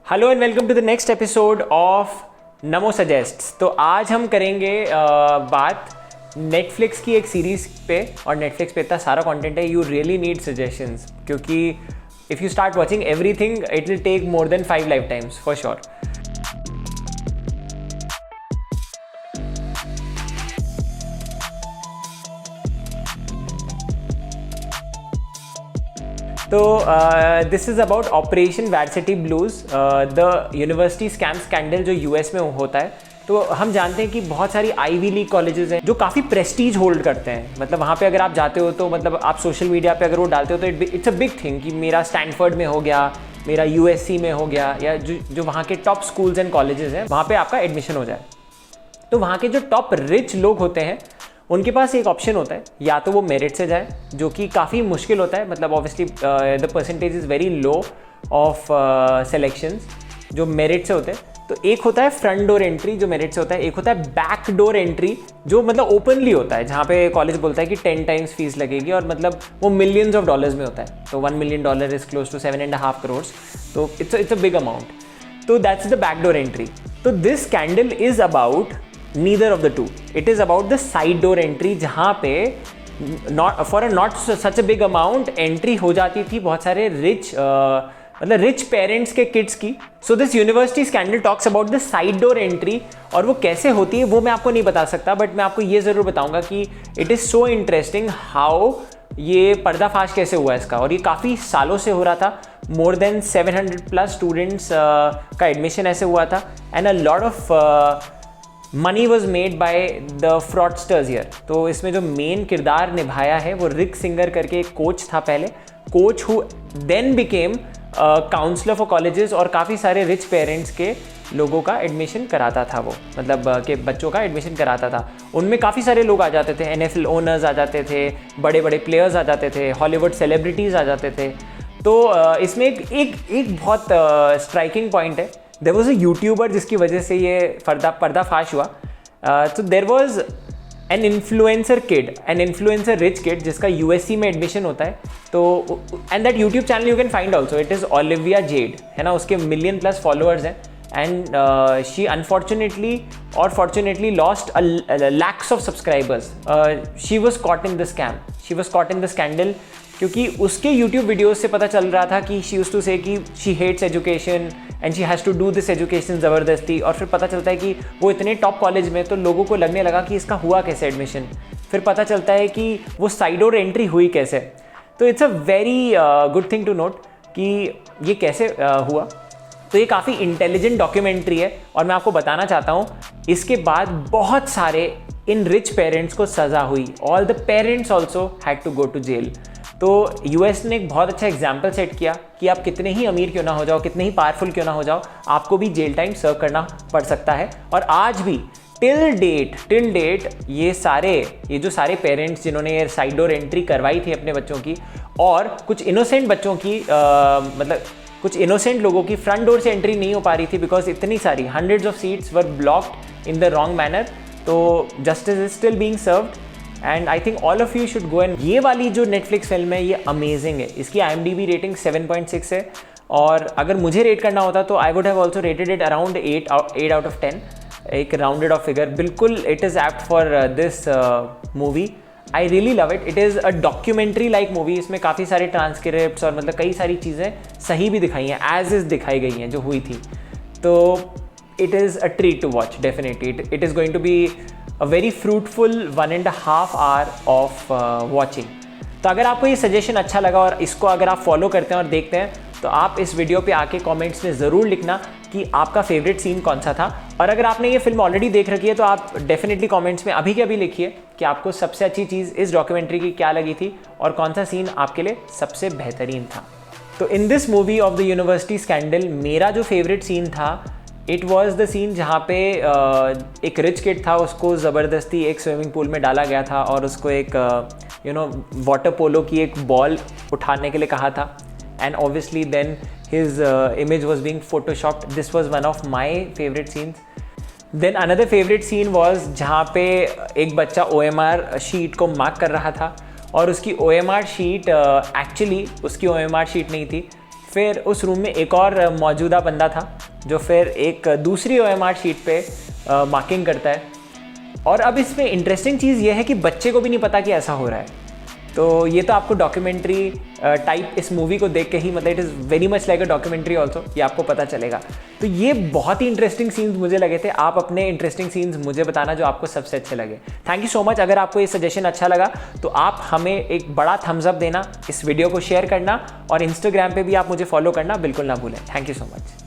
Hello and welcome to the next episode of Namo suggests. तो आज हम करेंगे बात नेटफ्लिक्स की एक सीरीज़ पे, और नेटफ्लिक्स पे इतना सारा कंटेंट है, यू रियली नीड सजेशंस, क्योंकि if you start watching everything it will take more than 5 lifetimes for sure. तो this is about Operation Varsity Blues, the university scam scandal जो US में होता है। तो हम जानते हैं कि बहुत सारी आईवी लीग कॉलेजेस हैं जो काफ़ी प्रेस्टीज होल्ड करते हैं। मतलब वहाँ पे अगर आप जाते हो तो मतलब आप सोशल मीडिया पे अगर वो डालते हो तो इट्स अ बिग थिंग कि मेरा स्टैनफोर्ड में हो गया, मेरा यूएससी में हो गया, या जो वहाँ के टॉप स्कूल्स एंड कॉलेजेस हैं वहाँ पर आपका एडमिशन हो जाए। तो वहाँ के जो टॉप रिच लोग होते हैं उनके पास एक ऑप्शन होता है, या तो वो मेरिट से जाए, जो कि काफ़ी मुश्किल होता है। मतलब obviously the percentage is very low of selections जो मेरिट से होते हैं। तो एक होता है फ्रंट डोर एंट्री जो मेरिट से होता है, एक होता है बैक डोर एंट्री जो मतलब ओपनली होता है, जहाँ पे कॉलेज बोलता है कि 10 टाइम्स फीस लगेगी, और मतलब वो मिलियंस ऑफ डॉलर्स में होता है। तो $1 million is close to 7.5 crores, तो इट्स अ बिग अमाउंट। तो that's the back door entry. तो this scandal is about neither of the two. It is about the side door entry, जहाँ पे for a not such a big amount entry हो जाती थी बहुत सारे मतलब रिच पेरेंट्स के किड्स की। So this university scandal talks about the side door entry, और वो कैसे होती है वो मैं आपको नहीं बता सकता, बट मैं आपको ये ज़रूर बताऊंगा कि it is so interesting how ये पर्दाफाश कैसे हुआ इसका। और ये काफ़ी सालों से हो रहा था, मोर देन 700+ स्टूडेंट्स का एडमिशन ऐसे हुआ था, and a lot of money was made by the fraudsters here. तो इसमें जो मेन किरदार निभाया है वो रिक सिंगर करके एक कोच था पहले, coach who then became counsellor for colleges, और काफ़ी सारे रिच पेरेंट्स के लोगों का एडमिशन कराता था वो, मतलब के बच्चों का एडमिशन कराता था। उनमें काफ़ी सारे लोग आ जाते थे, NFL ओनर्स आ जाते थे, बड़े बड़े प्लेयर्स आ जाते थे, हॉलीवुड सेलिब्रिटीज़ आ जाते थे। तो इसमें एक बहुत स्ट्राइकिंग पॉइंट है। देर वॉज अ यूट्यूबर जिसकी वजह से ये पर्दाफाश हुआ। तो there was an influencer rich kid जिसका यूएससी में एडमिशन होता है। तो and that YouTube channel you can find also, it is Olivia Z, है ना। उसके 1 million+ फॉलोअर्स हैं, एंड शी अनफॉर्चुनेटली और fortunately lost lakhs of subscribers. She was caught in the scam, she was caught in the scandal, क्योंकि उसके YouTube videos से पता चल रहा था कि शी यूज्ड टू से कि she hates education and she has to do this education ज़बरदस्ती। और फिर पता चलता है कि वो इतने टॉप कॉलेज में, तो लोगों को लगने लगा कि इसका हुआ कैसे एडमिशन। फिर पता चलता है कि वो साइड डोर एंट्री हुई कैसे। तो it's a very good thing to note कि ये कैसे हुआ। तो ये काफ़ी इंटेलिजेंट डॉक्यूमेंट्री है, और मैं आपको बताना चाहता हूँ इसके बाद बहुत सारे इन रिच पेरेंट्स को सज़ा हुई। All the parents also had to go to jail. तो यूएस ने एक बहुत अच्छा एग्जाम्पल सेट किया कि आप कितने ही अमीर क्यों ना हो जाओ, कितने ही पावरफुल क्यों ना हो जाओ, आपको भी जेल टाइम सर्व करना पड़ सकता है। और आज भी टिल डेट ये जो सारे पेरेंट्स जिन्होंने ये साइड डोर एंट्री करवाई थी अपने बच्चों की, और कुछ इनोसेंट बच्चों की मतलब कुछ इनोसेंट लोगों की फ्रंट डोर से एंट्री नहीं हो पा रही थी, बिकॉज इतनी सारी hundreds of seats were blocked in the wrong manner. तो justice is still being served, and I think all of you should go and. ये वाली जो नेटफ्लिक्स फिल्म है ये अमेजिंग है। इसकी IMDb रेटिंग 7.6 है, और अगर मुझे रेट करना होता तो I would have also rated it around 8 out of 10, एक राउंडेड ऑफ फिगर। बिल्कुल it is apt for this movie. I really love it. It is a documentary like movie. इसमें काफ़ी सारे ट्रांसक्रिप्ट्स और मतलब कई सारी चीज़ें सही भी दिखाई हैं, एज इज़ दिखाई गई हैं जो हुई थी। तो it is a treat to watch, definitely. It is going to be a very fruitful 1.5 hour of watching. तो अगर आपको ये सजेशन अच्छा लगा और इसको अगर आप फॉलो करते हैं और देखते हैं, तो आप इस वीडियो पे आके कमेंट्स में ज़रूर लिखना कि आपका फेवरेट सीन कौन सा था। और अगर आपने ये फिल्म ऑलरेडी देख रखी है तो आप डेफिनेटली कमेंट्स में अभी के अभी लिखिए कि आपको सबसे अच्छी चीज़ इस डॉक्यूमेंट्री की क्या लगी थी, और कौन सा सीन आपके लिए सबसे बेहतरीन था। तो in this movie of the university scandal मेरा जो फेवरेट सीन था, इट वॉज़ द सीन जहाँ पे एक रिच किड था, उसको ज़बरदस्ती एक स्विमिंग पूल में डाला गया था, और उसको एक वाटर पोलो की एक बॉल उठाने के लिए कहा था, and obviously then his image was being photoshopped. This was one of my favourite scenes. Then another favourite scene was जहाँ पे एक बच्चा OMR शीट को मार्क कर रहा था, और उसकी OMR शीट एक्चुअली उसकी OMR शीट नहीं थी, फिर उस रूम में एक और मौजूदा बंदा था जो फिर एक दूसरी OMR शीट पे मार्किंग करता है। और अब इसमें इंटरेस्टिंग चीज़ ये है कि बच्चे को भी नहीं पता कि ऐसा हो रहा है। तो ये तो आपको डॉक्यूमेंट्री टाइप इस मूवी को देख के ही, मतलब it is very much like a documentary also, ये आपको पता चलेगा। तो ये बहुत ही इंटरेस्टिंग सीन्स मुझे लगे थे। आप अपने इंटरेस्टिंग सीन्स मुझे बताना जो आपको सबसे अच्छे लगे। Thank you so much. अगर आपको ये सजेशन अच्छा लगा तो आप हमें एक बड़ा थम्स अप देना, इस वीडियो को शेयर करना और इंस्टाग्राम पे भी आप मुझे फॉलो करना बिल्कुल ना भूलें। Thank you so much.